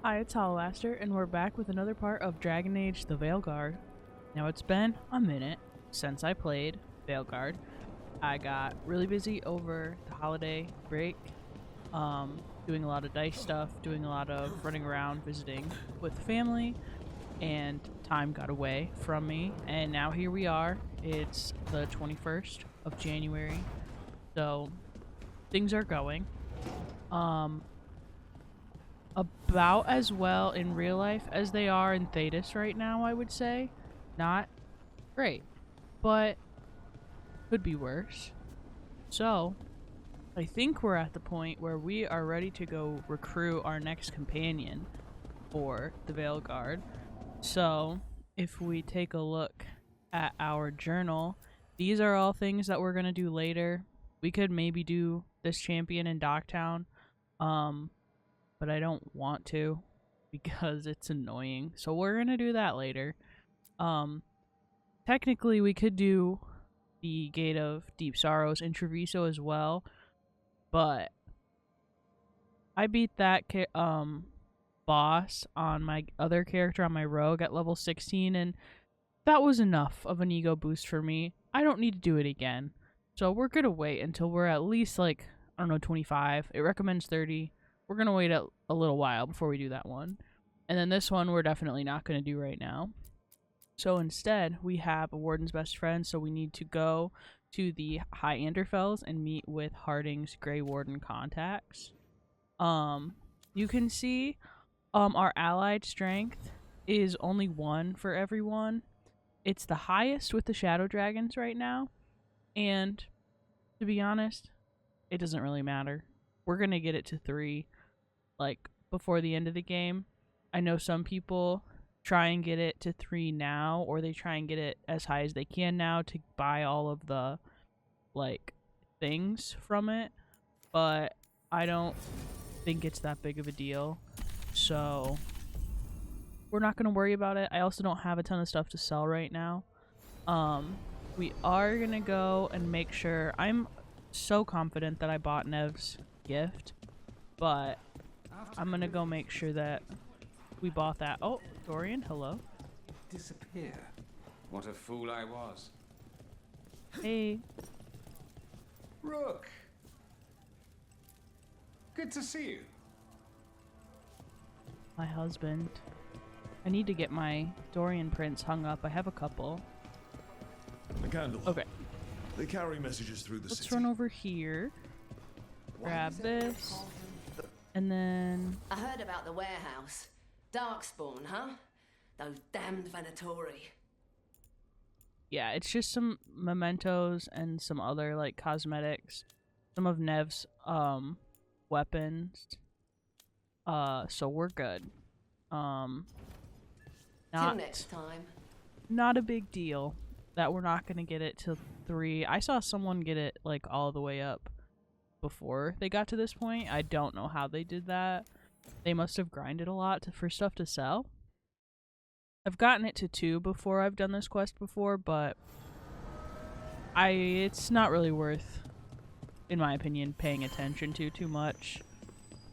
Hi, it's Hollaster, and we're back with another part of Dragon Age the Veilguard. Now, it's been a minute since I played Veilguard. I got really busy over the holiday break, doing a lot of dice stuff, doing a lot of running around, visiting with family, and time got away from me. And now here we are. It's the 21st of January, so things are going. About as well in real life as they are in Thetis right now, I would say. Not great, but could be worse. So, I think we're at the point where we are ready to go recruit our next companion for the Veilguard. So, if we take a look at our journal, these are all things that we're going to do later. We could maybe do this champion in Docktown, but I don't want to because it's annoying. So we're gonna do that later. Technically we could do the Gate of Deep Sorrows in Treviso as well, but I beat that boss on my other character on my rogue at level 16, and that was enough of an ego boost for me. I don't need to do it again. So we're gonna wait until we're at least like, I don't know, 25. It recommends 30. We're going to wait a little while before we do that one. And then this one we're definitely not going to do right now. So instead, we have a Warden's Best Friend, so we need to go to the High Anderfells and meet with Harding's Grey Warden contacts. You can see our allied strength is only 1 for everyone. It's the highest with the Shadow Dragons right now. And to be honest, it doesn't really matter. We're going to get it to 3 like before the end of the game. I know some people try and get it to 3 now, or they try and get it as high as they can now to buy all of the like things from it, but I don't think it's that big of a deal, so we're not going to worry about it. I also don't have a ton of stuff to sell right now. We are going to go and make sure. I'm so confident that I bought Nev's gift, but I'm gonna go make sure that we bought that. Oh, Dorian, hello. Disappear. What a fool I was. Hey. Rook. Good to see you. My husband. I need to get my Dorian prints hung up. I have a couple. A candle. Okay. They carry messages through the Let's city. run over here. Grab this. And then... I heard about the warehouse. Darkspawn, huh? Those damned Venatori. yeah, it's just some mementos and some other, like, cosmetics. Some of Nev's, weapons. So we're good. Till next time. Not a big deal that we're not gonna get it to 3. I saw someone get it, like, all the way up before they got to this point. I don't know how they did that. They must have grinded a lot for stuff to sell. I've gotten it to 2 before I've done this quest before, but it's not really worth, in my opinion, paying attention to too much.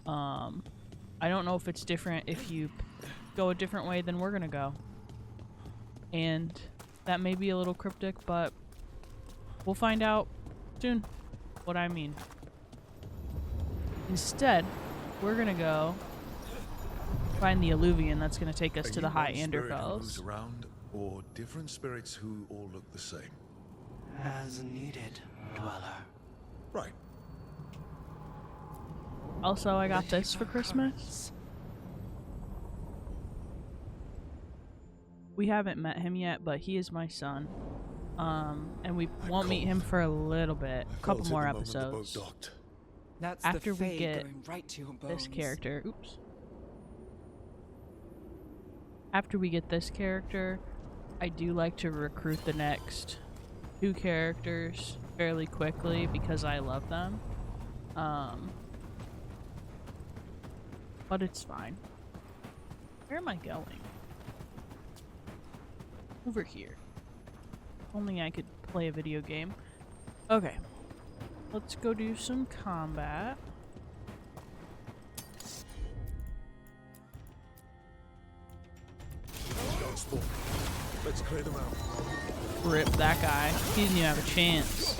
I don't know if it's different if you go a different way than we're gonna go. And that may be a little cryptic, but we'll find out soon what I mean. Instead, we're gonna go find the Alluvian that's gonna take us to the High Anderfells. Around, or different spirits who all look the same. As needed, dweller. Right. Also, I got this for Christmas. We haven't met him yet, but he is my son. And we won't meet him for a little bit, a couple more episodes. That's After the we Fae get going right to your this bones. character. Oops. After we get this character, I do like to recruit the next 2 characters fairly quickly because I love them. But it's fine. Where am I going? Over here. Only I could play a video game. Okay. Let's go do some combat. Let's clear them out. Rip that guy. He didn't even have a chance.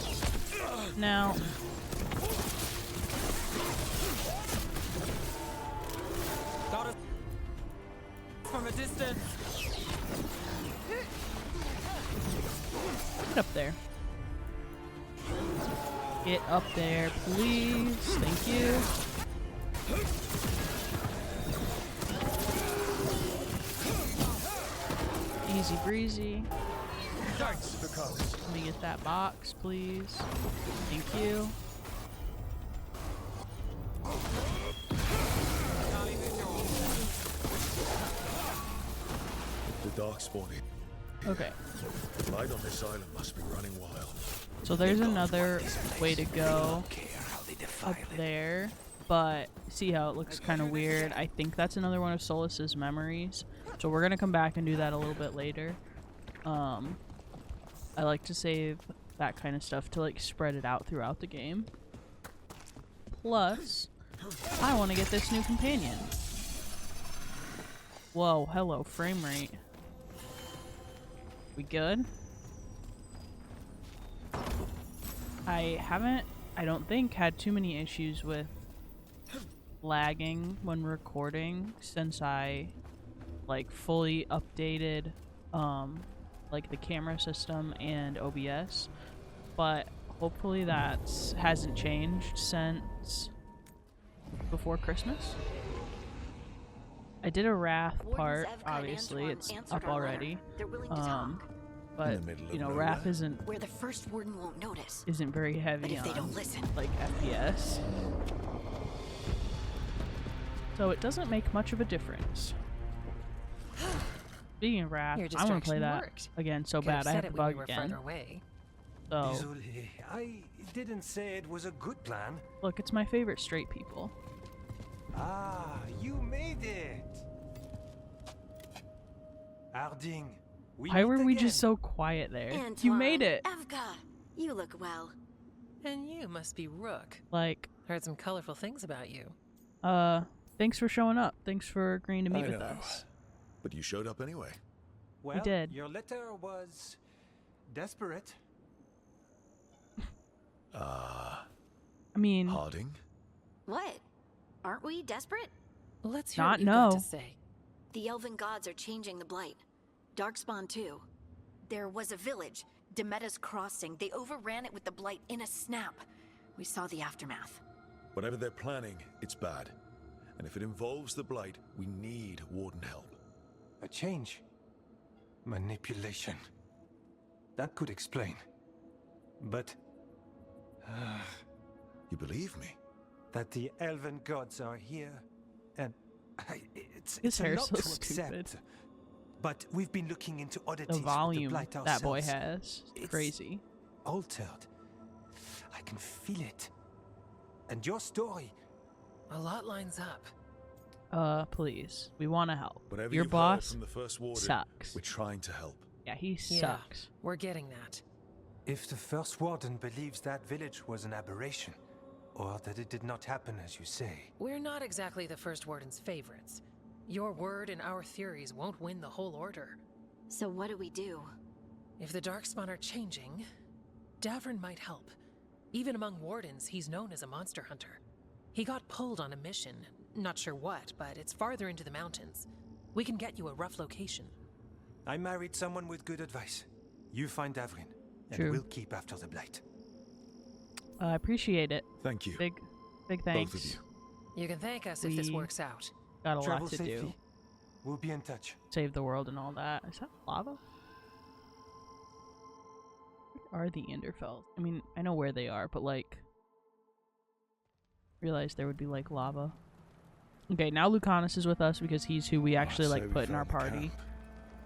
Now, Got us from a distance. get up there. Get up there, please. Thank you. Easy breezy. Let me get that box, please. Thank you. The darkspawn. Okay. Light on this island must be running wild. So there's another way to go up there, but see how it looks kind of weird. I think that's another one of Solus's memories. So we're gonna come back and do that a little bit later. I like to save that kind of stuff to like spread it out throughout the game. Plus, I want to get this new companion. Whoa, hello, frame rate. We good? I don't think, had too many issues with lagging when recording since I like fully updated like the camera system and OBS, but hopefully that hasn't changed since before Christmas. I did a Wrath part, obviously it's up already, but you know, Wrath isn't where the first warden won't notice. Isn't very heavy But if they don't on listen, like FPS, so it doesn't make much of a difference. Speaking of Wrath, I want to play that again so bad. I have to bug again. So Désolé, I didn't say it was a good plan. look, it's my favorite straight people. Ah, you made it. Harding, Why were we just so quiet there? You made it. Evga, you look well. And you must be Rook. Like, Heard some colorful things about you. thanks for showing up. Thanks for agreeing to meet I with know. us. But you showed up anyway. Well, did. your letter was desperate. I mean, Harding? What? Aren't we desperate? Let's hear Not what you've got no. to say. The elven gods are changing the blight. Darkspawn too. There was a village, Demeta's Crossing. They overran it with the blight in a snap. We saw the aftermath. Whatever they're planning, it's bad. And if it involves the Blight, we need Warden help. A change. Manipulation. That could explain. But You believe me? that the elven gods are here, and His it's a hair's lot so to stupid. accept. But we've been looking into The oddities with volume the blight that boy ourselves. has, It's crazy. Altered. I can feel it. And your story. A lot lines up. Please, we want to help. Whatever Your you've boss heard from the first warden, sucks. we're trying to help. Yeah, he Yeah, sucks. we're getting that. If the first warden believes that village was an aberration, or that it did not happen as you say, We're not exactly the First Warden's favorites. Your word and our theories won't win the whole order. So what do we do? If the Darkspawn are changing, Davrin might help. Even among wardens, he's known as a monster hunter. He got pulled on a mission. Not sure what, but it's farther into the mountains. We can get you a rough location. I married someone with good advice. You find Davrin, and True. we'll keep after the blight. I appreciate it. Thank you. Big thanks. Both of you. You can thank us if this We- works out. Got a Travel lot to safely. do. We'll be in touch. Save the world and all that. Is that lava? Where are the anderfells? I mean, I know where they are, but like, realized there would be like lava. Okay, now Lucanus is with us because he's who we actually So like we put in our found the party.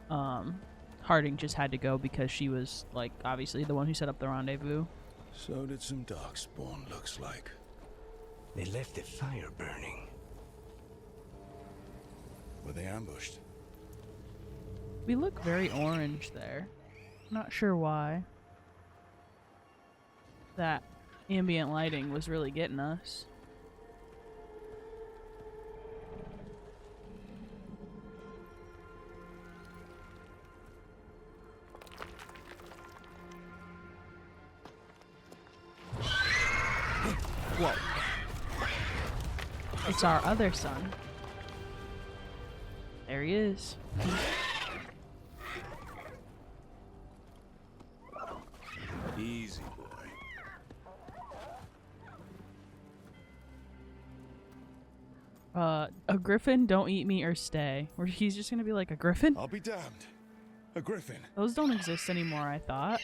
camp. Harding just had to go because she was like obviously the one who set up the rendezvous. So did some darkspawn, looks like. They left the fire burning. Were they ambushed? We look very orange there. Not sure why. That ambient lighting was really getting us. It's our other son. There he is. Easy, boy. A griffin, don't eat me or stay. Or he's just gonna be like, a griffin? I'll be damned. A griffin. Those don't exist anymore, I thought.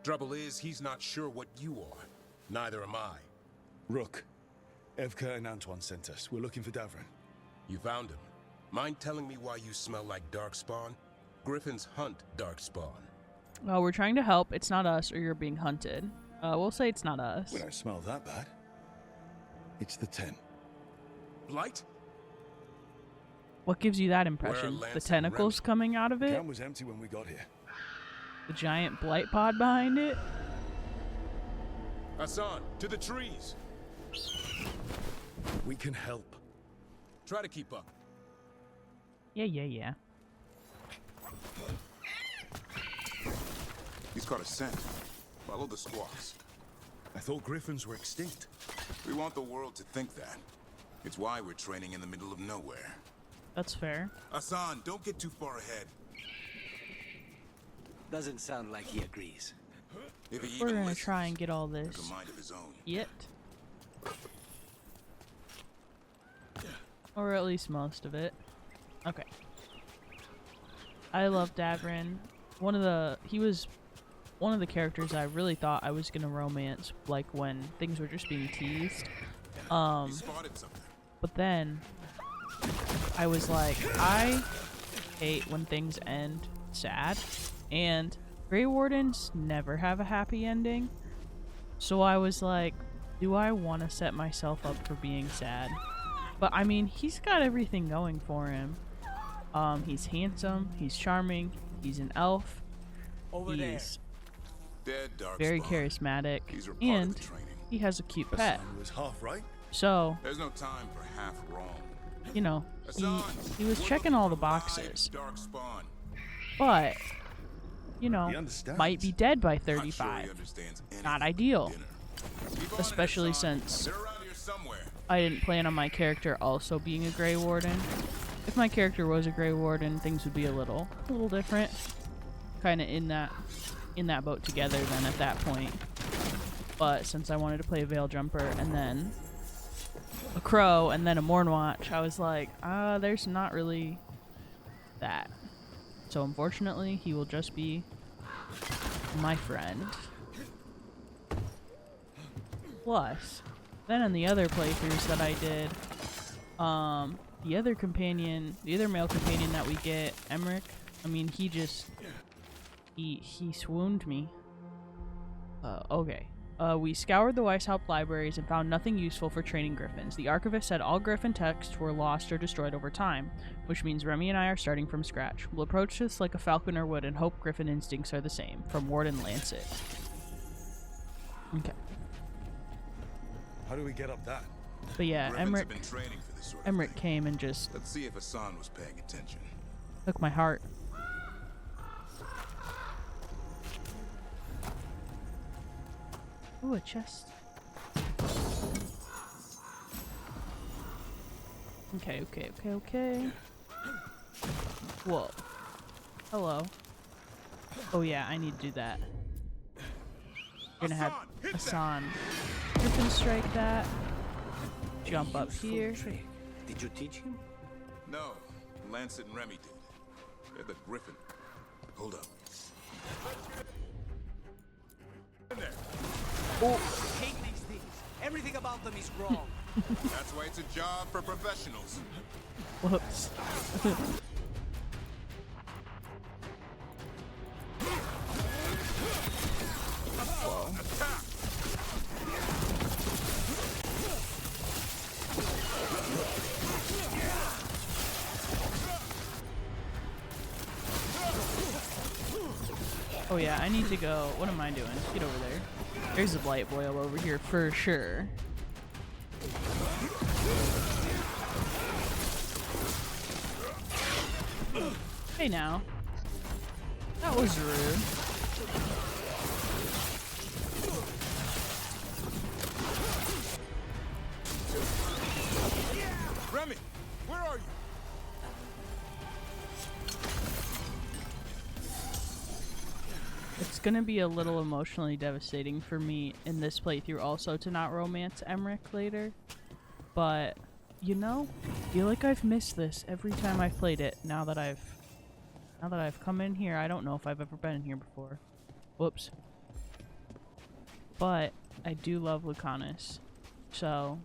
Trouble is, he's not sure what you are. Neither am I. Rook. Evka and Antoine sent us. We're looking for Davrin. You found him. Mind telling me why you smell like darkspawn? Griffins hunt darkspawn. We're trying to help. It's not us, or you're being hunted. We'll say it's not us. We don't smell that bad. It's the tent. Blight? What gives you that impression? The tentacles coming out of The it? camp was empty when we got here. The giant blight pod behind it? Hassan, to the trees! We can help. Try to keep up. Yeah. He's caught a scent. Follow the squawks. I thought griffins were extinct. We want the world to think that. It's why we're training in the middle of nowhere. That's fair. Hassan, don't get too far ahead. Doesn't sound like he agrees. If he We're even gonna listens, try and get all has this. a mind of his own. Yet. Or at least most of it. Okay. I love Davrin. He was one of the characters I really thought I was gonna romance, like when things were just being teased. He spotted something. But then I was like, I hate when things end sad, and Grey Wardens never have a happy ending. So I was like, do I want to set myself up for being sad? But I mean, he's got everything going for him. He's handsome, he's charming, he's an elf, he's Dead very darkspawn. charismatic, These are part of and the training. he has a cute pet. Hassan was half right. So, There's no time for half wrong. you know, Hassan, he was we're checking all the looking for live boxes, darkspawn. but, you He know, understands. might be dead by Not sure he 35. understands anything Not but ideal. dinner. Keep on it, Especially Hassan. since They're around here somewhere. I didn't plan on my character also being a Grey Warden. If my character was a Grey Warden, things would be a little different. Kind of in that boat together then at that point. But since I wanted to play a Veil Jumper and then a Crow and then a Mornwatch, I was like, there's not really that. So unfortunately, he will just be my friend. Plus, then in the other playthroughs that I did, the other male companion that we get, Emmerich, I mean, he swooned me. Okay. We scoured the Weishaupt libraries and found nothing useful for training griffins. The archivist said all griffin texts were lost or destroyed over time, which means Remy and I are starting from scratch. We'll approach this like a falconer would and hope griffin instincts are the same. From Warden Lancet. Okay. How do we get up that? But yeah, Griffins have been training for this sort of Emmerich thing. came and just Let's see if Hassan was paying attention. took my heart. Ooh, a chest. Okay. Whoa. Hello. Oh yeah, I need to do that. We're gonna have Hassan Griffin strike that. Jump up here. Did you teach him? No, Lancet and Remy did. They're the Griffin. Hold up. Hate these things. Everything about them is wrong. That's why it's a job for professionals. Whoops. Attack! Oh yeah, I need to go. What am I doing? Get over there. There's a blight boil over here for sure. Hey now. That was rude. Remy, where are you? It's gonna be a little emotionally devastating for me in this playthrough also to not romance Emmerich later. But, you know, I feel like I've missed this every time I've played it now that I've come in here. I don't know if I've ever been in here before. Whoops. But I do love Lucanus. So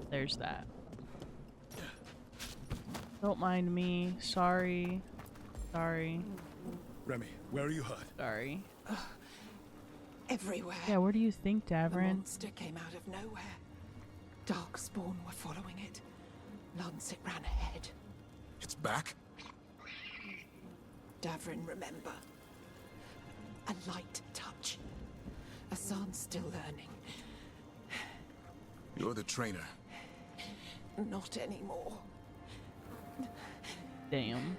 there's that. Don't mind me. Sorry. Sorry. Remy, where are you hurt? Sorry. Everywhere. Yeah, where do you think, The Davrin? monster came out of nowhere. Darkspawn were following it. Lancet ran ahead. It's back? Davrin, remember. A light touch. Hassan's still learning. You're the trainer. Not anymore. Damn.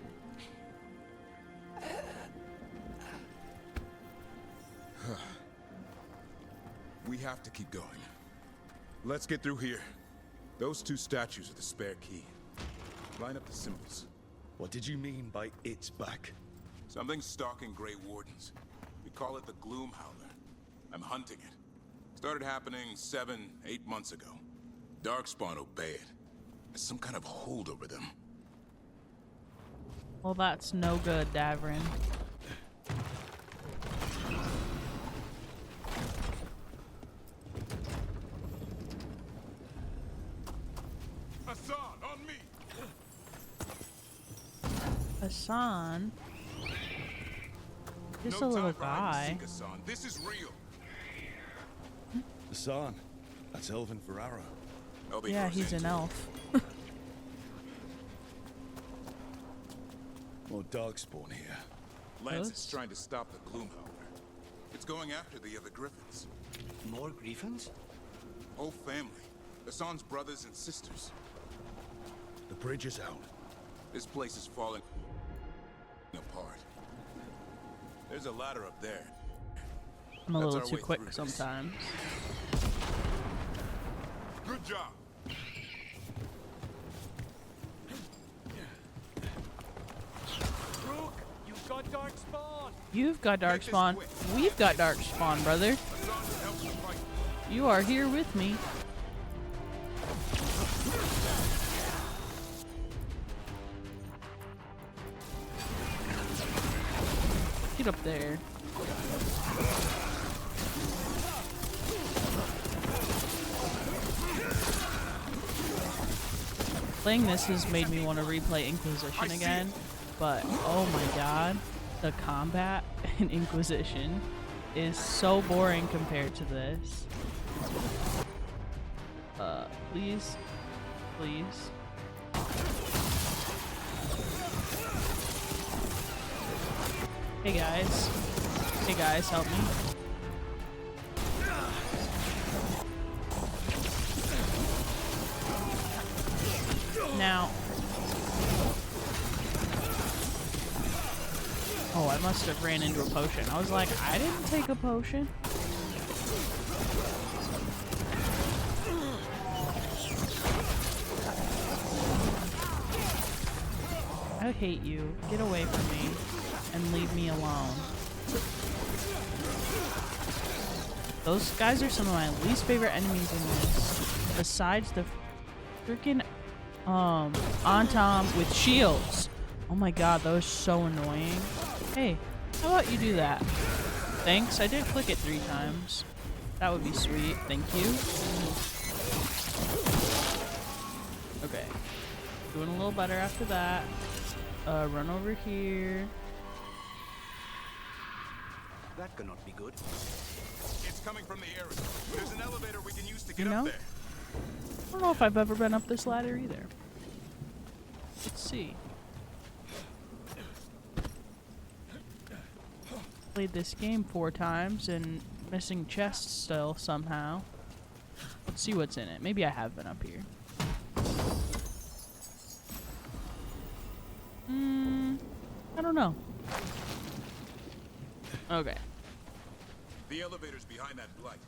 We have to keep going. Let's get through here. Those two statues are the spare key. Line up the symbols. What did you mean by it's back? Something's stalking Grey Wardens. We call it the gloomhowler. I'm hunting it. Started happening 7, 8 months ago. Darkspawn obey it. There's some kind of hold over them. Well, that's no good, Davrin. Hassan, on me! Hassan? Just No a little time for hide guy. and seek, Hassan. This is real. Hassan. That's Elven for arrow. I'll be Yeah, first he's in. an elf. More Darkspawn here. Lancet's trying to stop the gloomhowler. It's going after the other griffins. More griffins? Whole family. Hassan's brothers and sisters. The bridge is out. This place is falling apart. There's a ladder up there. I'm a That's little our too way quick through this. sometimes. Good job. Rook, you've got Darkspawn. You've got Darkspawn. quick. We've got Darkspawn, brother. Hassan can help you fight. You are here with me. Get up there. Playing this has made me want to replay Inquisition again, but oh my god, the combat in Inquisition is so boring compared to this. Please, please. Hey guys, help me. Now. Oh, I must have ran into a potion. I was like, I didn't take a potion. I hate you. Get away from me and leave me alone. Those guys are some of my least favorite enemies in this. Besides the freaking Antom with shields. Oh my god, that was so annoying. Hey, how about you do that? Thanks, I did click it 3 times. That would be sweet, thank you. Okay. Doing a little better after that. Run over here. That cannot be good. It's coming from the area. There's an elevator we can use to get You know? up there. I don't know if I've ever been up this ladder either. Let's see. Played this game 4 times and missing chests still somehow. Let's see what's in it. Maybe I have been up here. I don't know. Okay. The elevator's behind that blight.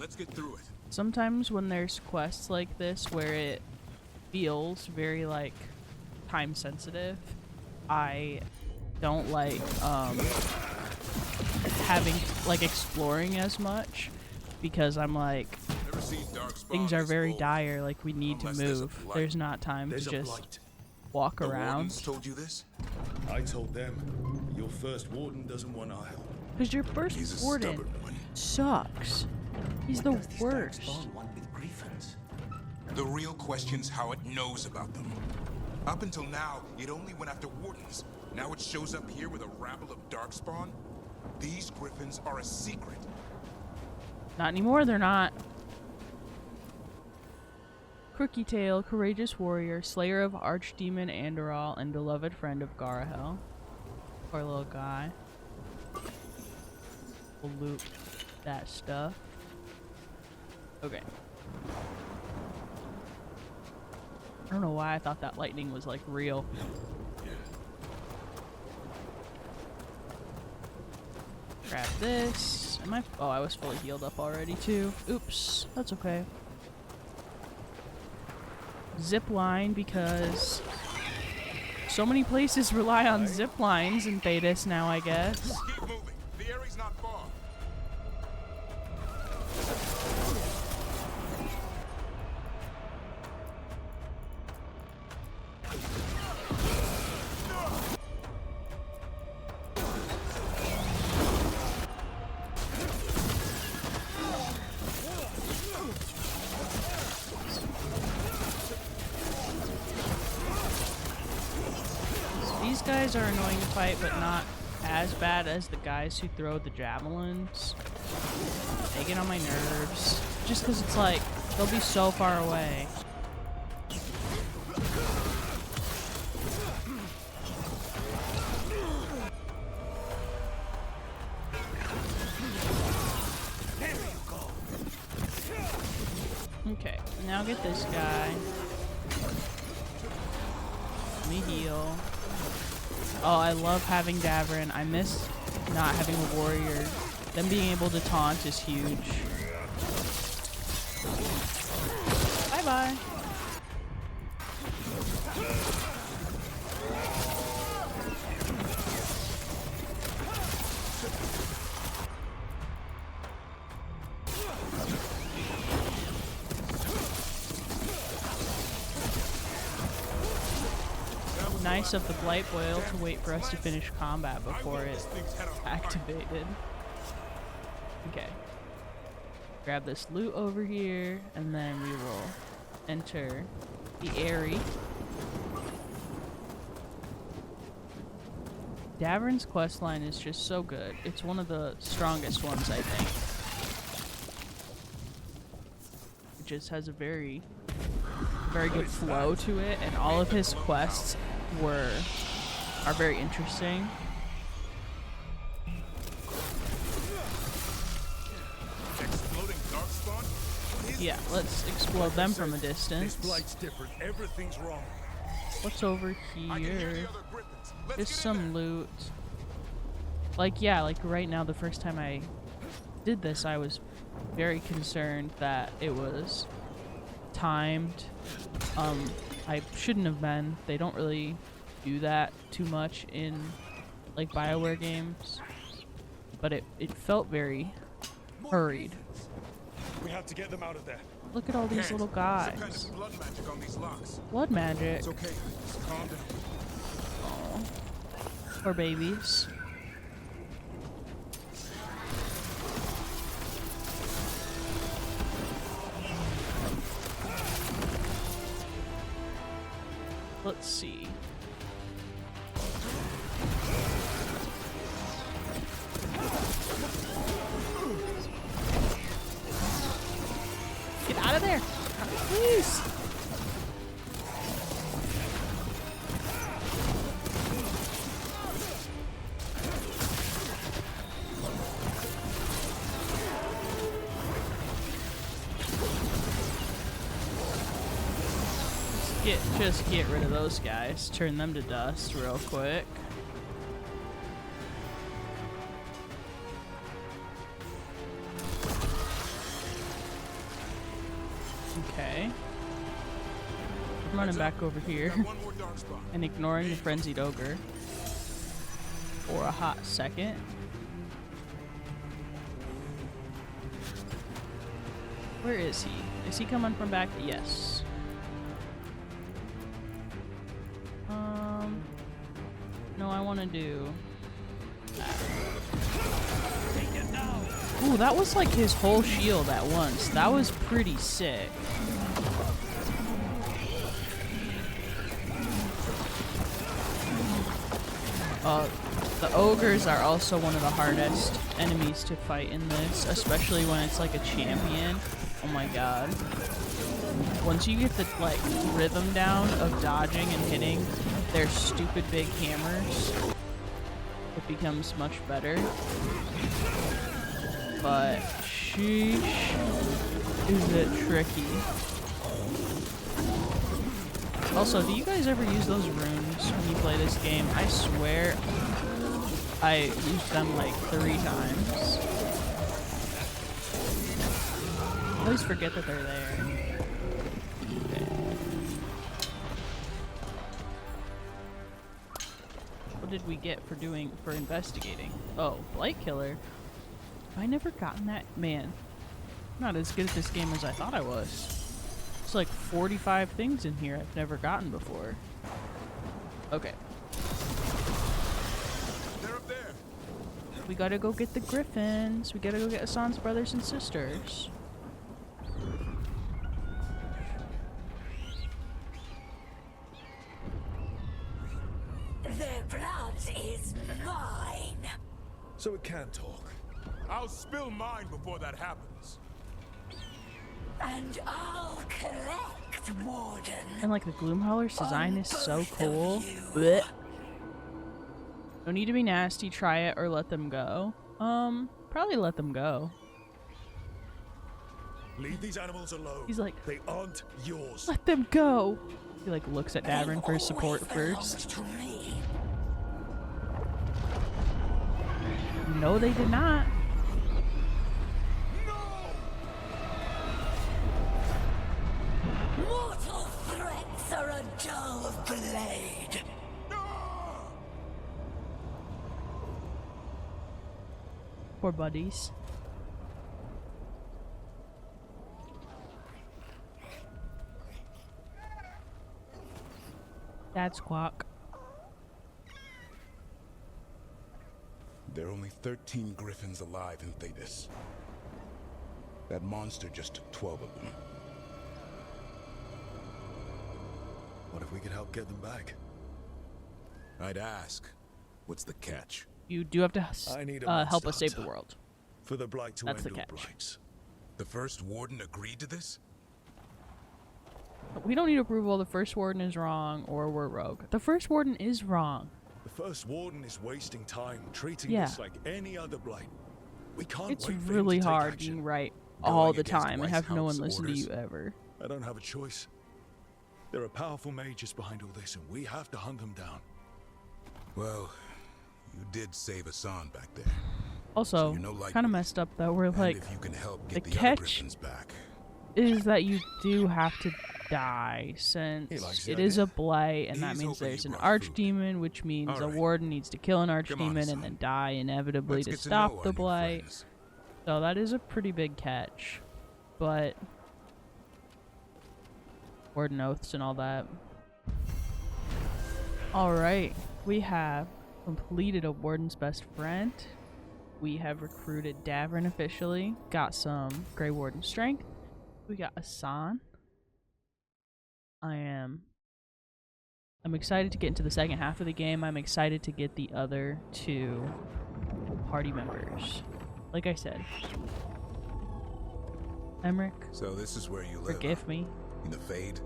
Let's get through it. Sometimes when there's quests like this where it feels very like time sensitive, I don't like having like exploring as much, because I'm like, things are very dire, like we need to move. There's not time to just walk around. Told you this? I told them. Your first warden doesn't want our help. Because your first warden sucks. He's the worst. The real question's how it knows about them. Up until now, it only went after wardens. Now it shows up here with a rabble of darkspawn? These griffins are a secret. Not anymore, they're not. Crooky Tail, courageous warrior, slayer of archdemon Anderal, and beloved friend of Garahel. Poor little guy. We'll loot that stuff. Okay. I don't know why I thought that lightning was like real. Grab this. Am I? Oh, I was fully healed up already too. Oops. That's okay. Zip line, because so many places rely on zip lines in Thetis now, I guess. Keep moving. The area's not far. These guys are annoying to fight, but not as bad as the guys who throw the javelins. They get on my nerves. Just because it's like, they'll be so far away. Okay, now get this guy. Let me heal. Oh, I love having davrin. I miss not having a warrior. Them being able to taunt is huge. Bye-bye. Nice of the Blight Boil to wait for us to finish combat before it activated. Okay. Grab this loot over here, and then we will enter the Aerie. Davrin's questline is just so good. It's one of the strongest ones, I think. It just has a very good flow to it, and all of his quests are very interesting. Exploding darkspawn? Yeah, let's explode them from a distance. This blight's different. Everything's wrong. What's over here? Just some loot. Like, yeah, like right now, the first time I did this, I was very concerned that it was timed. I shouldn't have been. They don't really do that too much in like BioWare games, but it felt very hurried. We have to get them out of there. Look at all these little guys. Some kind of blood magic on these locks. Blood magic. It's okay. Just calm down. Oh, poor babies. Let's see. Get out of there, please. Just get rid of those guys. Turn them to dust real quick. I'm running back over here Got one more dark spot. and ignoring the frenzied ogre for a hot second. Where is he? Is he coming from back? Yes. No, I want to do that. Ooh, that was like his whole shield at once. That was pretty sick. The ogres are also one of the hardest enemies to fight in this, especially when it's like a champion. Oh my god. Once you get the like rhythm down of dodging and hitting their stupid big hammers, it becomes much better. But sheesh, is it tricky. Also, do you guys ever use those runes when you play this game? I swear I used them like 3 times. I always forget that they're there. Okay. What did we get for investigating? Oh, Blight Killer. Have I never gotten that? Man, I'm not as good at this game as I thought I was. There's like 45 things in here I've never gotten before. Okay. They're up there. We gotta go get the griffins. We gotta go get Hassan's brothers and sisters. Their blood is mine. So it can talk. I'll spill mine before that happens. And I'll collect, Warden. And like the gloomhowler's design is so cool. Blech. Don't need to be nasty, try it or let them go. Probably let them go. Leave these animals alone. He's like, they aren't yours. let them go. He like looks at Davrin for support first. To me. No, they did not. Mortal threats are a dull blade. Poor buddies. Dad squawk. There are only 13 griffins alive in Thetis. That monster just took 12 of them. What if we could help get them back? I'd ask, what's the catch? You do have to I need a help us save the hunter. world. For the blight to That's end the all catch. blights. The first warden agreed to this? We don't need approval. The first warden is wrong, or we're rogue. The first warden is wrong. The first warden is wasting time treating Yeah. this like any other blight. We can't It's wait for him really to take hard action. being right Going all the against time and White have no one House listen to orders. you ever. I don't have a choice. There are powerful mages behind all this, and we have to hunt them down. Well, you did save Hassan back there. Also, you're no lightweight. kind of messed up though. We're like, And if you can help the get the other catch griffins back. is that you do have to die He since likes the it is idea. a blight, and that He's means hoping there's you an brought food. archdemon, which means All a right. warden needs to kill an Come on, archdemon and son. then die inevitably Let's to get to stop know our the new blight. friends. So that is a pretty big catch, but warden oaths and all that. All right, we have completed a warden's best friend. We have recruited Davrin officially. Got some Grey Warden strength. We got Hassan. I'm excited to get into the second half of the game. I'm excited to get the other 2 party members. Like I said, Emmerich, So this is where you live. forgive me. In the Fade?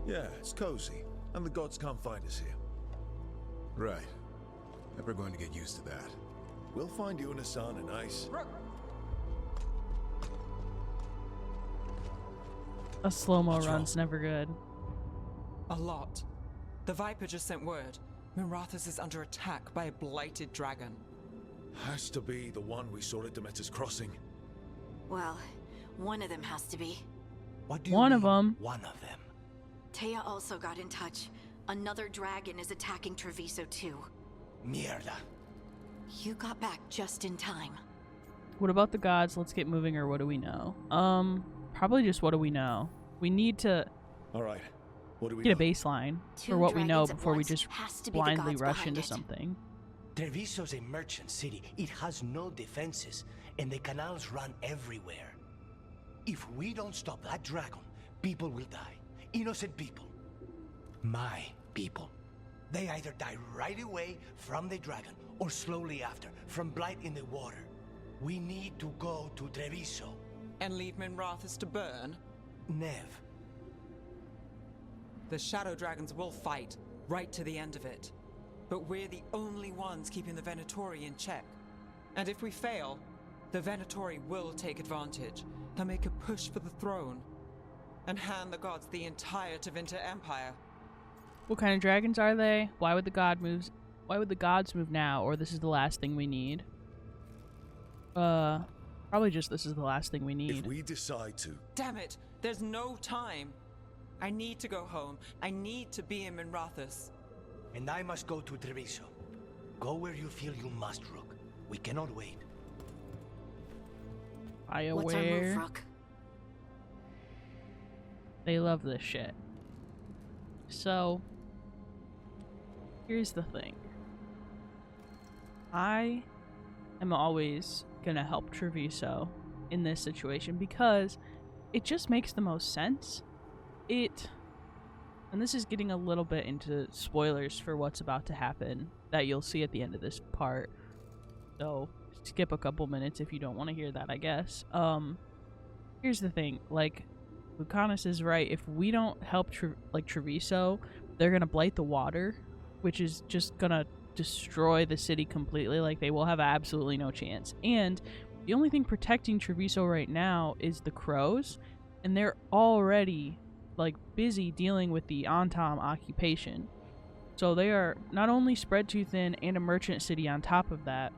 Yeah, it's cozy, and the gods can't find us here. Right. Never going to get used to that. We'll find you and Hassan a nice. A slow-mo What's run's never good. A lot. The Viper just sent word. Mirathas is under attack by a blighted dragon. Has to be the one we saw at Demeter's Crossing. Well, one of them has to be. What do you One mean, of them. One of them. Taya also got in touch. Another dragon is attacking Treviso too. Mierda. You got back just in time. What about the gods? Let's get moving, or what do we know? Probably just what do we know. We need to All right. What do we get know? a baseline Two for what we know dragons at before we once just has to be the blindly gods rush behind into it. something. Treviso's a merchant city. It has no defenses, and the canals run everywhere. If we don't stop that dragon, people will die. Innocent people. My people. They either die right away from the dragon, or slowly after, from blight in the water. We need to go to Treviso. And leave Minrathous to burn? Nev. The Shadow Dragons will fight, right to the end of it. But we're the only ones keeping the Venatori in check. And if we fail, the Venatori will take advantage and make a push for the throne, and hand the gods the entire Tevinter Empire. What kind of dragons are they? Why would the gods move now? Or this is the last thing we need? Probably just this is the last thing we need. If we decide to... Damn it! There's no time! I need to go home. I need to be in Minrathous. And I must go to Treviso. Go where you feel you must, Rook. We cannot wait. bioware. What's our move, Rook? They love this shit. So, here's the thing. I am always gonna help Treviso in this situation because it just makes the most sense. And this is getting a little bit into spoilers for what's about to happen that you'll see at the end of this part. So, skip a couple minutes if you don't want to hear that, I guess. Here's the thing, like, Lucanus is right. If we don't help Treviso, they're gonna blight the water, which is just gonna destroy the city completely. Like, they will have absolutely no chance. And the only thing protecting Treviso right now is the crows, and they're already like busy dealing with the Antom occupation. So they are not only spread too thin and a merchant city on top of that,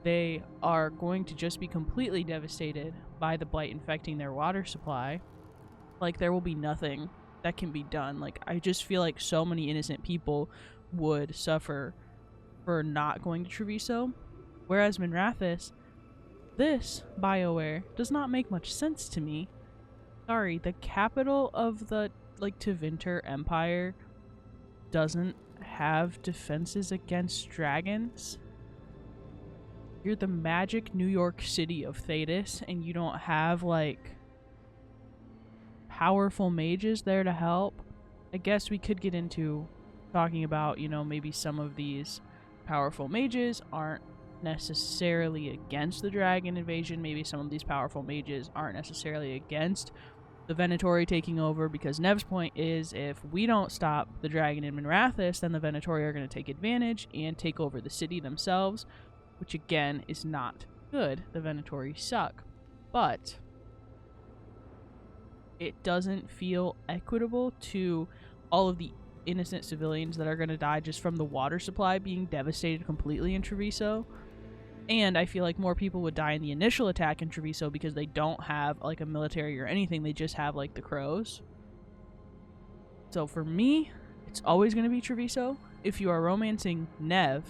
they are going to just be completely devastated by the blight infecting their water supply. Like, there will be nothing that can be done. Like, I just feel like so many innocent people would suffer for not going to Treviso. Whereas Minrathous, this bioware does not make much sense to me. Sorry, the capital of the, like, Tevinter Empire doesn't have defenses against dragons. You're the magic New York City of Thetis, and you don't have, like, powerful mages there to help. I guess we could get into talking about, you know, maybe some of these powerful mages aren't necessarily against the dragon invasion. Maybe some of these powerful mages aren't necessarily against the Venatori taking over, because Nev's point is if we don't stop the dragon in Minrathous, then the Venatori are going to take advantage and take over the city themselves, which again is not good. The Venatori suck. But it doesn't feel equitable to all of the innocent civilians that are going to die just from the water supply being devastated completely in Treviso. And I feel like more people would die in the initial attack in Treviso because they don't have, like, a military or anything. They just have, like, the crows. So for me, it's always going to be Treviso. If you are romancing Nev,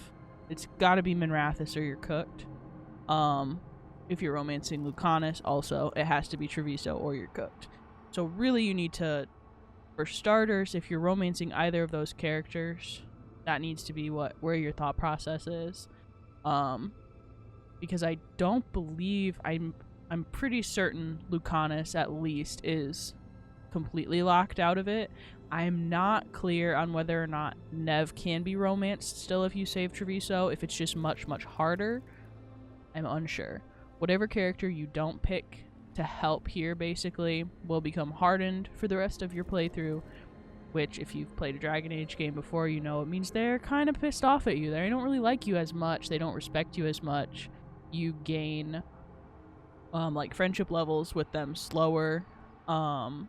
it's got to be Minrathous or you're cooked. If you're romancing Lucanus, also, it has to be Treviso or you're cooked. So really you need to, for starters, if you're romancing either of those characters, that needs to be where your thought process is. Because I don't believe, I'm pretty certain Lucanus at least is completely locked out of it. I am not clear on whether or not Nev can be romanced still if you save Treviso. If it's just much, much harder, I'm unsure. Whatever character you don't pick to help here basically will become hardened for the rest of your playthrough, which if you've played a Dragon Age game before, you know it means they're kind of pissed off at you. They don't really like you as much. They don't respect you as much. You gain like friendship levels with them slower, and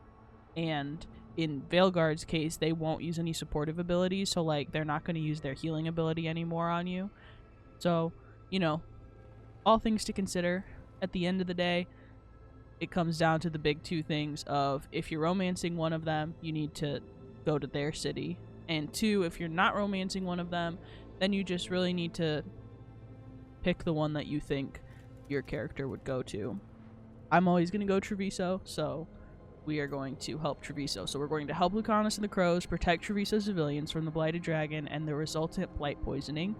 in Veilguard's case they won't use any supportive abilities, so like they're not going to use their healing ability anymore on you. So, you know, all things to consider. At the end of the day, it comes down to the big two things of if you're romancing one of them, you need to go to their city. And 2, if you're not romancing one of them, then you just really need to pick the one that you think your character would go to. I'm always going to go Treviso, so we are going to help Treviso. So we're going to help Lucanus and the Crows protect Treviso civilians from the Blighted Dragon and the resultant blight poisoning.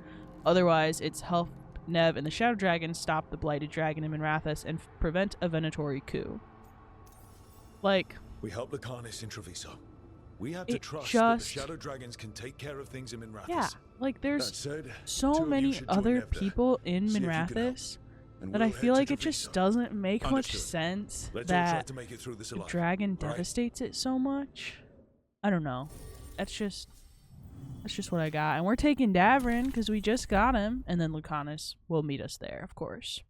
Otherwise, it's help Nev and the Shadow Dragon stop the Blighted Dragon in Minrathous and prevent a Venatori coup. Like, we help Lucanus in Treviso. We have to trust that the Shadow Dragons can take care of things in Minrathous. Yeah, like there's said, so many other people in Minrathous that I feel like it just doesn't make much sense that the dragon devastates it so much. I don't know. That's just what I got. And we're taking davrin because we just got him, and then Lucanus will meet us there, of course.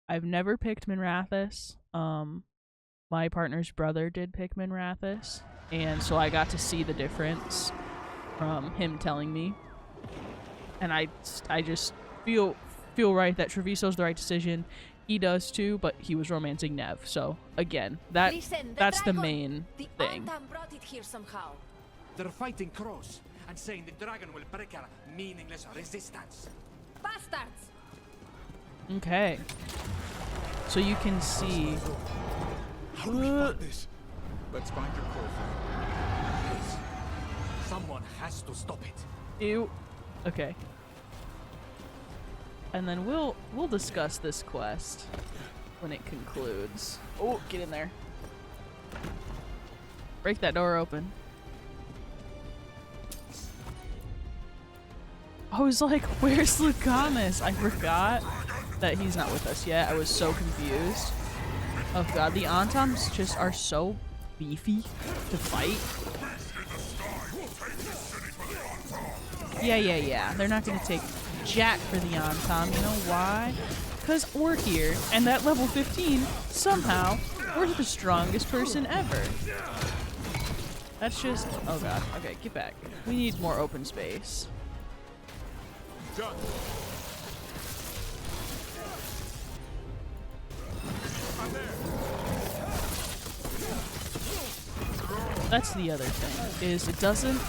I've never picked Minrathous. My partner's brother did pick Minrathous, and so I got to see the difference from him telling me. And I just feel right that Treviso's the right decision. He does too, but he was romancing Nev. So again, that's the main thing. Brought it here somehow. They're fighting crows and saying the dragon will break our meaningless resistance. Bastards! Okay. So you can see. How do we find this? Let's find your profile. Someone has to stop it. Ew. Okay. And then we'll discuss this quest when it concludes. Oh, get in there. Break that door open. I was like, where's Lucanus? I forgot that he's not with us yet. I was so confused. Oh god, the Antoms just are so beefy to fight. Yeah. They're not gonna take jack for the Antom. You know why? Because we're here, and at level 15, somehow, we're the strongest person ever. That's just... oh god. Okay, get back. We need more open space. Done. I'm there. That's the other thing, is it doesn't...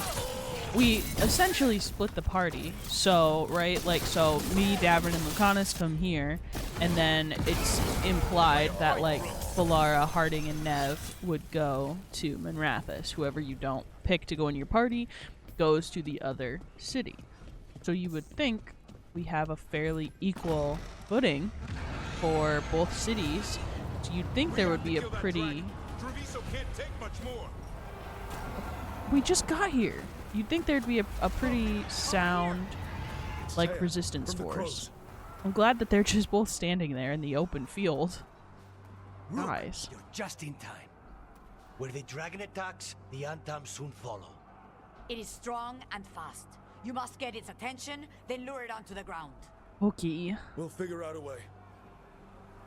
we essentially split the party. So, right, like, so me, davrin, and Lucanus come here, and then it's implied that, like, Valara, Harding, and Nev would go to Minrathous. Whoever you don't pick to go in your party goes to the other city. So you would think we have a fairly equal footing for both cities. So you'd think there would be a pretty... Treviso can't take much more. We just got here. You'd think there'd be a pretty sound, like, resistance force. I'm glad that they're just both standing there in the open field. Guys. You're just in time. Where the dragon attacks, the Antam soon follow. It is strong and fast. You must get its attention, then lure it onto the ground. Okay. We'll figure out a way.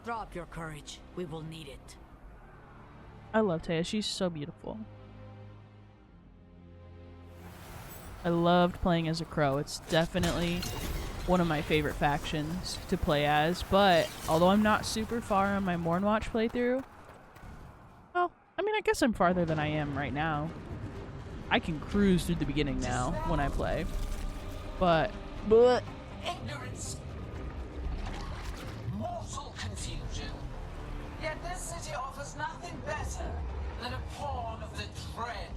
Drop your courage. We will need it. I love Taya. She's so beautiful. I loved playing as a crow. It's definitely one of my favorite factions to play as, but although I'm not super far on my Mornwatch playthrough, well, I mean, I guess I'm farther than I am right now. I can cruise through the beginning now when I play, but ignorance, mortal confusion. Yet this city offers nothing better than a pawn of the dread.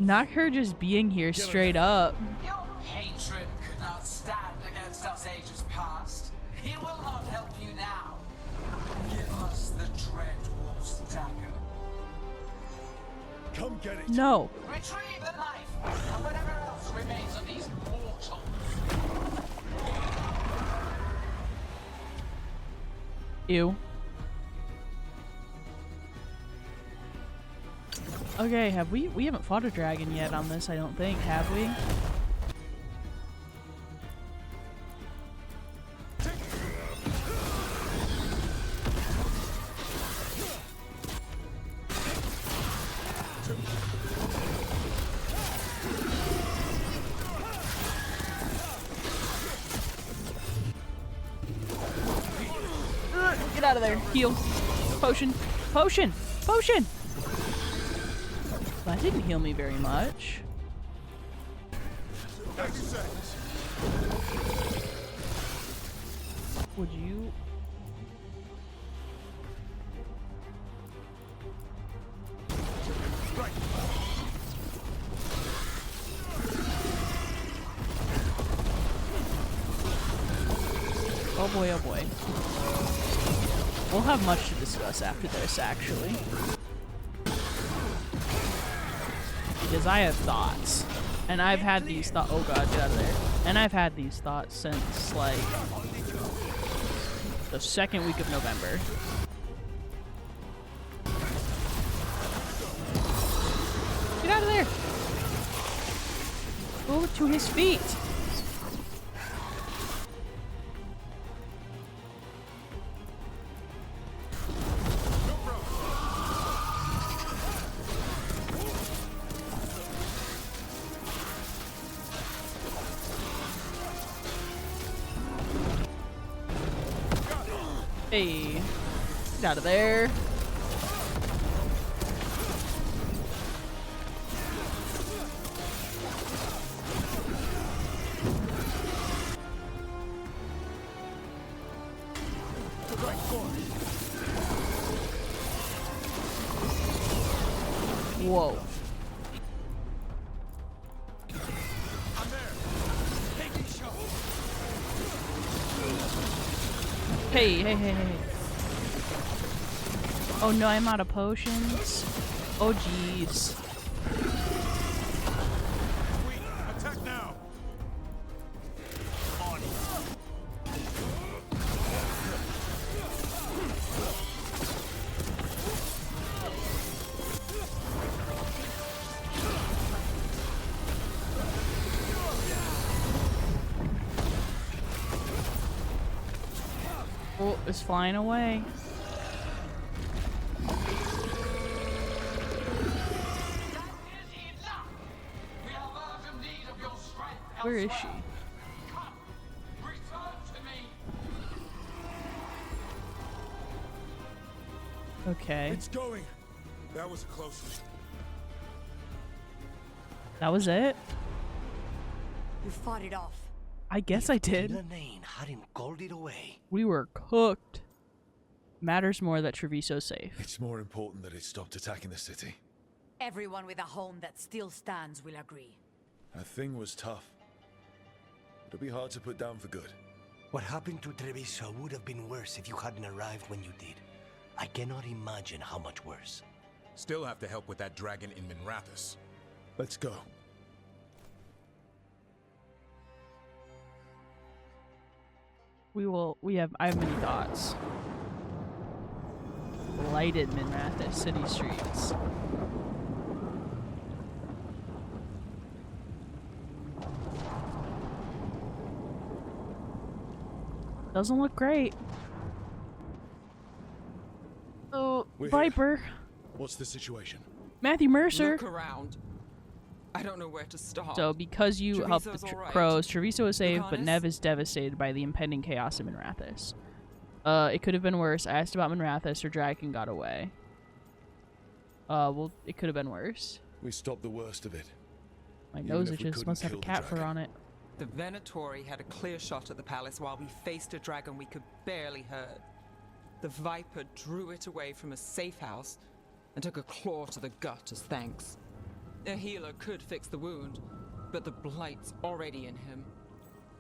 not her just being here straight up. Your hatred could not stand against us ages past. It will not help you now. Give us the dread wolf's dagger. Come get it. No. Retrieve the knife and whatever else remains of these mortals. Ew. Okay, have we haven't fought a dragon yet on this, I don't think, have we? Get out of there. Heal. Potion. Potion. Potion. What? didn't heal me very much. Would you? Oh boy, oh boy. We'll have much to discuss after this, actually. Because I have thoughts. And I've had these thoughts. Oh god, get out of there. And I've had these thoughts since, like, the second week of November. Get out of there! Go to his feet! Hey, get out of there. Whoa. Hey, hey, hey, hey. Oh no, I'm out of potions. Oh jeez. Attack now. Oh, it's flying away. Where is she? Okay. It's going. That was a close one. That was it? You fought it off. I guess I did. Hadn't called it away. We were cooked. Matters more that Treviso's safe. It's more important that it stopped attacking the city. Everyone with a home that still stands will agree. That thing was tough. It'll be hard to put down for good. What happened to Treviso would have been worse if you hadn't arrived when you did. I cannot imagine how much worse. Still have to help with that dragon in Minrathous. Let's go. I have many thoughts. Lighted Minrathous city streets. Doesn't look great. Oh, Viper. What's the situation? Matthew Mercer. Look around. I don't know where to start. So, because you helped the crows, Treviso is safe, but Lucanus? Nev is devastated by the impending chaos in Minrathous. It could have been worse. I asked about Minrathous, her dragon got away. Well, it could have been worse. We stopped the worst of it. My Even nose if we itches. couldn't Must have a kill the cat fur dragon. on it. The Venatori had a clear shot at the palace while we faced a dragon we could barely hurt. The Viper drew it away from a safe house and took a claw to the gut as thanks. A healer could fix the wound, but the blight's already in him.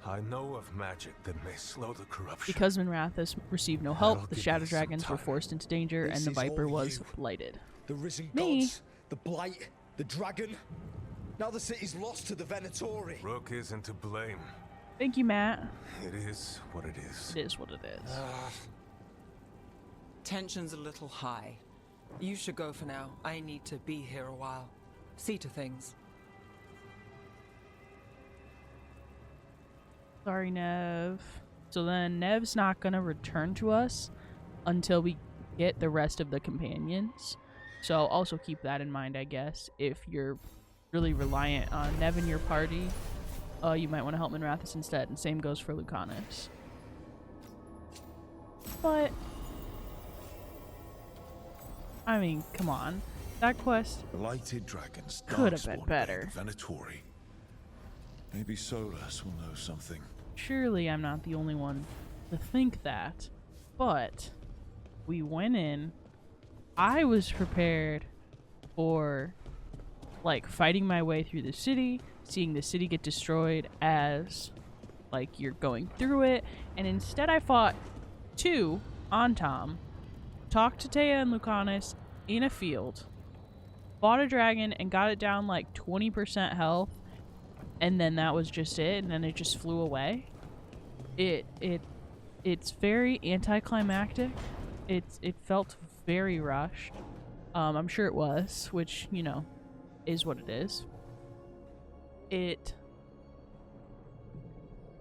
I know of magic that may slow the corruption. Because Minrathous received no help, the Shadow Dragons were forced into danger, and the Viper was blighted. The risen Me? gods, the blight, the dragon. Now the city's lost to the Venatori. Rook isn't to blame. Thank you, Matt. It is what it is. It is what it is. Tension's a little high. You should go for now. I need to be here a while. See to things. Sorry, Nev. So then Nev's not gonna return to us until we get the rest of the companions. So also keep that in mind, I guess. If you're really reliant on Nev in your party, you might want to help Minrathous instead. And same goes for Lucanus. But I mean, come on. That quest Blighted dragons, could have been darkspawn, better. Venatori. Maybe Solus will know something. Surely I'm not the only one to think that. But we went in. I was prepared for like fighting my way through the city, seeing the city get destroyed as like you're going through it, and instead I fought 2 on Tom, talked to Taya and Lucanus in a field, fought a dragon and got it down like 20% health, and then that was just it, and then it just flew away. It's very anticlimactic. It felt very rushed. I'm sure it was, which, you know, is what it is. It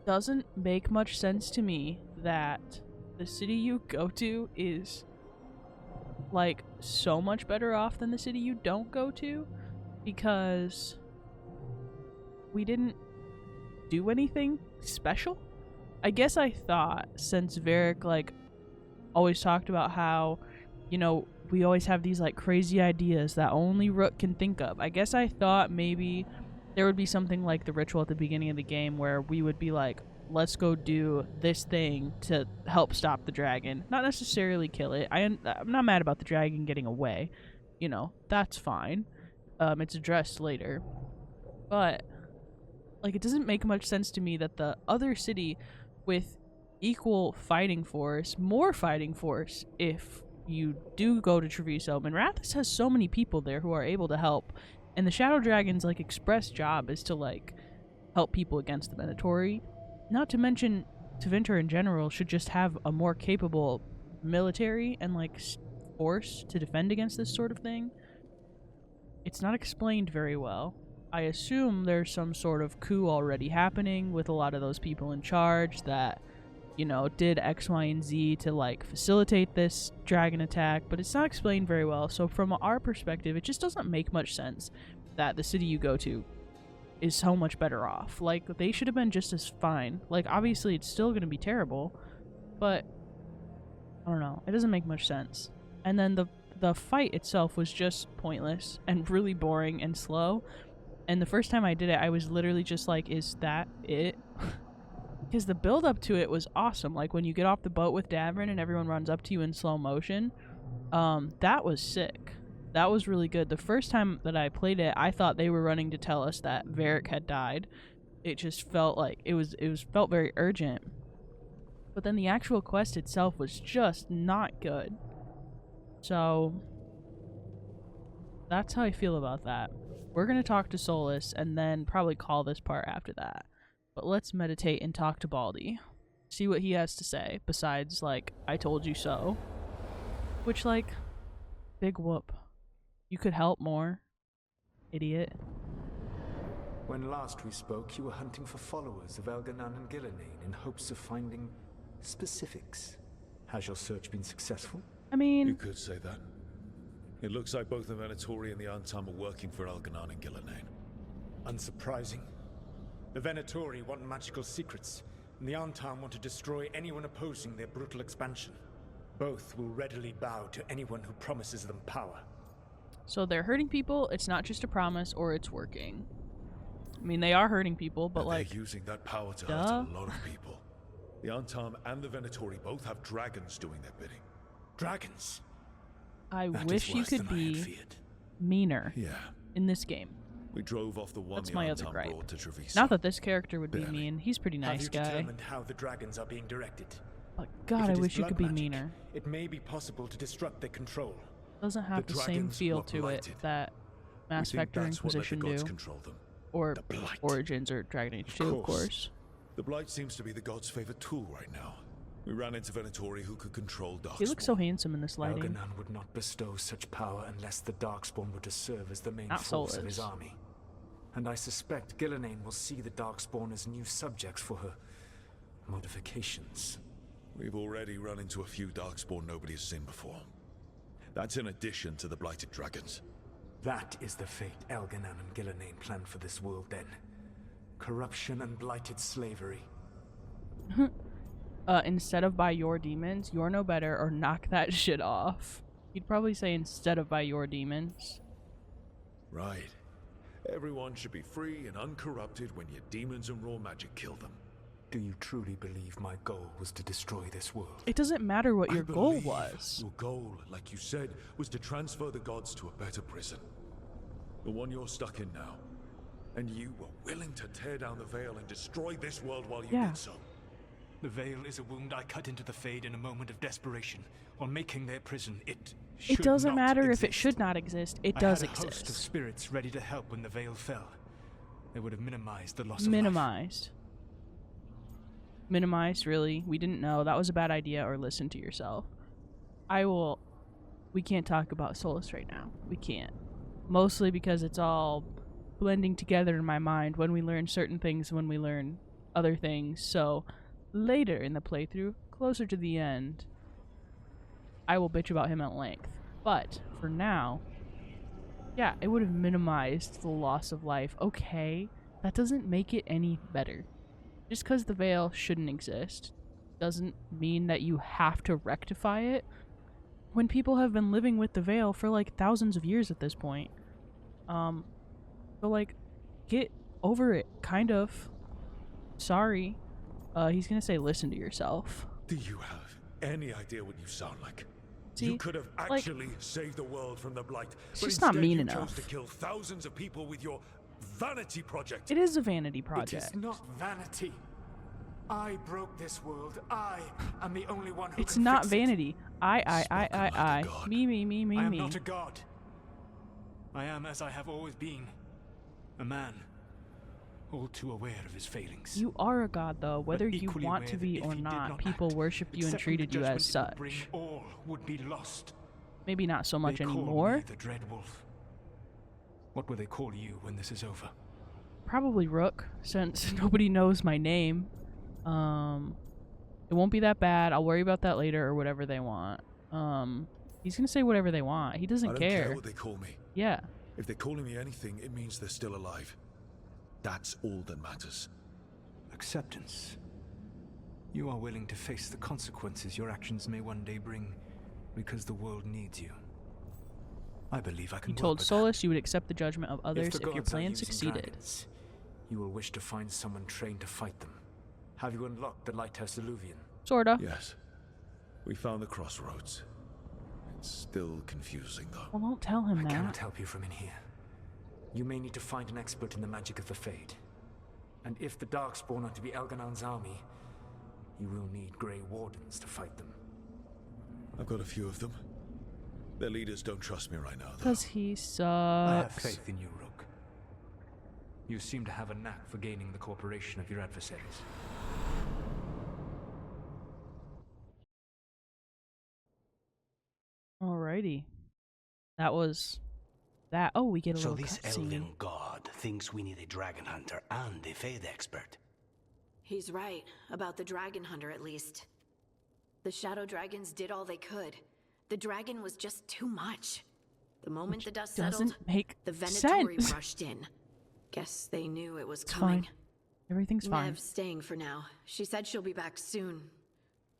doesn't make much sense to me that the city you go to is like so much better off than the city you don't go to, because we didn't do anything special. I guess I thought, since Varric like always talked about how, you know, we always have these like crazy ideas that only Rook can think of, I guess I thought maybe there would be something like the ritual at the beginning of the game where we would be like, let's go do this thing to help stop the dragon. Not necessarily kill it. I'm not mad about the dragon getting away. You know, that's fine. It's addressed later. But, like, it doesn't make much sense to me that the other city with equal fighting force, more fighting force, if you do go to Treviso, Minrathous has so many people there who are able to help. And the Shadow Dragon's, like, express job is to, like, help people against the Venatori. Not to mention, Tevinter in general should just have a more capable military and, like, force to defend against this sort of thing. It's not explained very well. I assume there's some sort of coup already happening with a lot of those people in charge that, you know, did X, Y, and Z to, like, facilitate this dragon attack, but it's not explained very well. So from our perspective, it just doesn't make much sense that the city you go to is so much better off. Like, they should have been just as fine. Like, obviously it's still going to be terrible, but I don't know. It doesn't make much sense. And then the fight itself was just pointless and really boring and slow. And the first time I did it, I was literally just like, is that it? Because the build up to it was awesome. Like, when you get off the boat with Davrin and everyone runs up to you in slow motion, that was sick. That was really good. The first time that I played it, I thought they were running to tell us that Varric had died. It just felt like it felt very urgent. But then the actual quest itself was just not good. So that's how I feel about that. We're going to talk to Solus and then probably call this part after that. But let's meditate and talk to Baldy. See what he has to say, besides, like, I told you so. Which, like, big whoop. You could help more, idiot. When last we spoke, you were hunting for followers of Elganan and Gillenane in hopes of finding specifics. Has your search been successful? I mean, you could say that. It looks like both the Venatori and the Antam are working for Elganan and Gillenane. Unsurprising. The Venatori want magical secrets, and the Antam want to destroy anyone opposing their brutal expansion. Both will readily bow to anyone who promises them power. So they're hurting people, it's not just a promise, or it's working. I mean, they are hurting people, but, and like, they're using that power to hurt a lot of people. The Antam and the Venatori both have dragons doing their bidding. Dragons? I wish you could be meaner in this game. We drove off the one That's the my other Antam gripe. brought to Treviso. Not that this character would be mean. He's a pretty nice guy. Have you determined how the dragons are being directed? But God, I wish you could be meaner. It may be possible to disrupt their control. Doesn't have the same feel to it that Mass Effect or Inquisition do. Or Origins or Dragon Age 2, of course. The Blight seems to be the gods' favorite tool right now. We ran into Venatori who could control Darkspawn. He looks so handsome in this lighting. Elganan would not bestow such power unless the Darkspawn were to serve as the main force of his army. And I suspect Gillenane will see the Darkspawn as new subjects for her modifications. We've already run into a few Darkspawn nobody has seen before. That's in addition to the Blighted Dragons. That is the fate Elganan and Gillenane planned for this world then. Corruption and blighted slavery. Instead of by your demons, you're no better, or knock that shit off. You'd probably say instead of by your demons. Right. Everyone should be free and uncorrupted when your demons and raw magic kill them. Do you truly believe my goal was to destroy this world? It doesn't matter what your goal was. Your goal, like you said, was to transfer the gods to a better prison. The one you're stuck in now. And you were willing to tear down the veil and destroy this world while you did so. The veil is a wound I cut into the Fade in a moment of desperation. On making their prison, it doesn't matter if it should not exist. It does exist. I had a host of spirits ready to help when the veil fell. They would have minimized the loss Minimized. Minimized, really? We didn't know. That was a bad idea, or listen to yourself. We can't talk about Solus right now. We can't. Mostly because it's all blending together in my mind when we learn certain things, when we learn other things. So later in the playthrough, closer to the end, I will bitch about him at length. But for now, yeah, it would have minimized the loss of life. Okay, that doesn't make it any better. Just because the veil shouldn't exist doesn't mean that you have to rectify it when people have been living with the veil for like thousands of years at this point. So like, get over it, kind of. Sorry. He's gonna say listen to yourself. Do you have any idea what you sound like? See, you could have actually saved the world from the Blight, it's but just instead not mean you enough. chose to kill thousands of people with your vanity project. It is a vanity project. It is not vanity. I broke this world. I am the only one who It's can not fix vanity. I. Me. I am not a god. I am, as I have always been, a man, all too aware of his failings. You are a god, though, whether you want to be or not. People worshipped you and treated you as such. All would be lost. Maybe not so much They call anymore. me the Dread Wolf. What will they call you when this is over? Probably Rook, since nobody knows my name. It won't be that bad. I'll worry about that later, or whatever they want. He's gonna say whatever they want. He doesn't I don't care what they call me. Yeah. If they're calling me anything, it means they're still alive. That's all that matters. Acceptance. You are willing to face the consequences your actions may one day bring because the world needs you. I believe I can You work told with Solus you would accept the judgment of others if if your gods are plan using succeeded. dragons, you will wish to find someone trained to fight them. Have you unlocked the Lighthouse Illuvian? Sorta. Yes. We found the crossroads. It's still confusing, though. Well, don't tell him I that. cannot help you from in here. You may need to find an expert in the magic of the Fade. And if the Darkspawn are to be Elganon's army, you will need Grey Wardens to fight them. I've got a few of them. Their leaders don't trust me right now, though. Because he sucks. I have faith in you, Rook. You seem to have a knack for gaining the cooperation of your adversaries. Alrighty. That was that. Oh, we get a So little this cutscene. elven god thinks we need a dragon hunter and a Fade expert. He's right, about the dragon hunter at least. The shadow dragons did all they could. The dragon was just too much. The moment the dust settled, Doesn't make the Venatori sense. rushed in. Guess they knew it was It's coming. fine. Everything's fine. Nev's staying for now. She said she'll be back soon.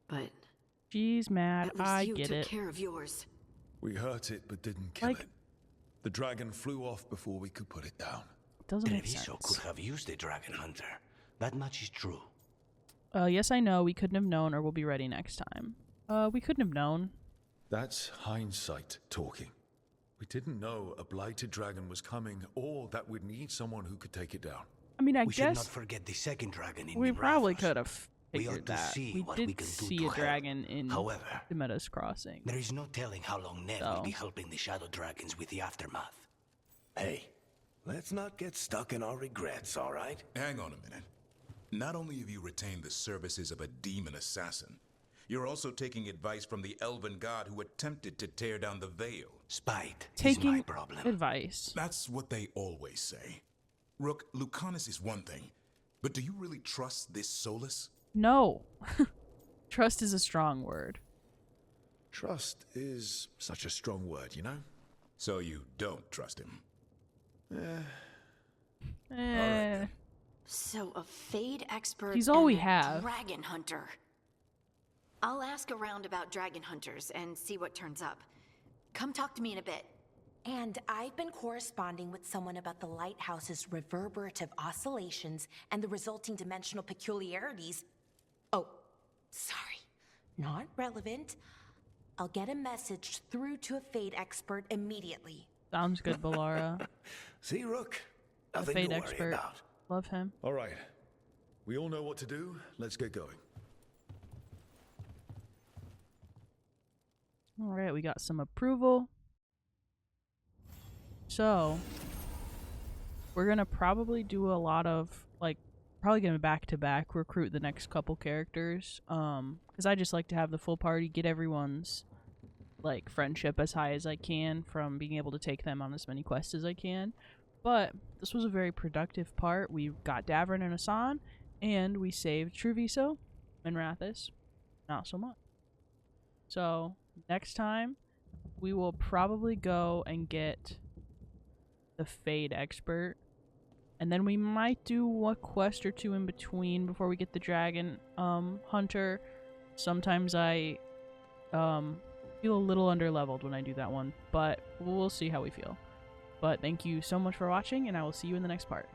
But She's mad. at least I you get took it. care of yours. We hurt it, but didn't kill it. The dragon flew off before we could put it down. Doesn't make Treviso sense. could have used a dragon hunter. That much is true. Yes, I know. We couldn't have known, or we'll be ready next time. We couldn't have known. That's hindsight talking. We didn't know a blighted dragon was coming, or that we'd need someone who could take it down. I mean, I We should not guess forget the second dragon in we the probably Rathos. could have We ought figured to that. see We what did we can do see to a help. dragon in However, Demeter's Crossing. there is no telling how long Nev will be helping the shadow dragons with the aftermath. Hey, let's not get stuck in our regrets, all right? Hang on a minute. Not only have you retained the services of a demon assassin, you're also taking advice from the elven god who attempted to tear down the veil. Spite Taking is my problem. advice. That's what they always say. Rook, Lucanus is one thing, but do you really trust this Solus? No. Trust is a strong word. Trust is such a strong word, you know? So you don't trust him? So a Fade expert He's all and we a have. dragon hunter. I'll ask around about dragon hunters and see what turns up. Come talk to me in a bit. And I've been corresponding with someone about the lighthouse's reverberative oscillations and the resulting dimensional peculiarities. Oh, sorry. Not relevant. I'll get a message through to a Fade expert immediately. Sounds good, Balara. See, Rook? A Nothing Fade to worry expert. about. Love him. All right. We all know what to do. Let's get going. All right, we got some approval. So, we're going to probably do a lot of, like, probably going to back-to-back recruit the next couple characters. Because I just like to have the full party, get everyone's, like, friendship as high as I can from being able to take them on as many quests as I can. But this was a very productive part. We got Davrin and Asan, and we saved Treviso and Rathis. Not so much. So, next time, we will probably go and get the Fade expert, and then we might do a quest or two in between before we get the Dragon Hunter. Sometimes I feel a little underleveled when I do that one, but we'll see how we feel. But thank you so much for watching, and I will see you in the next part.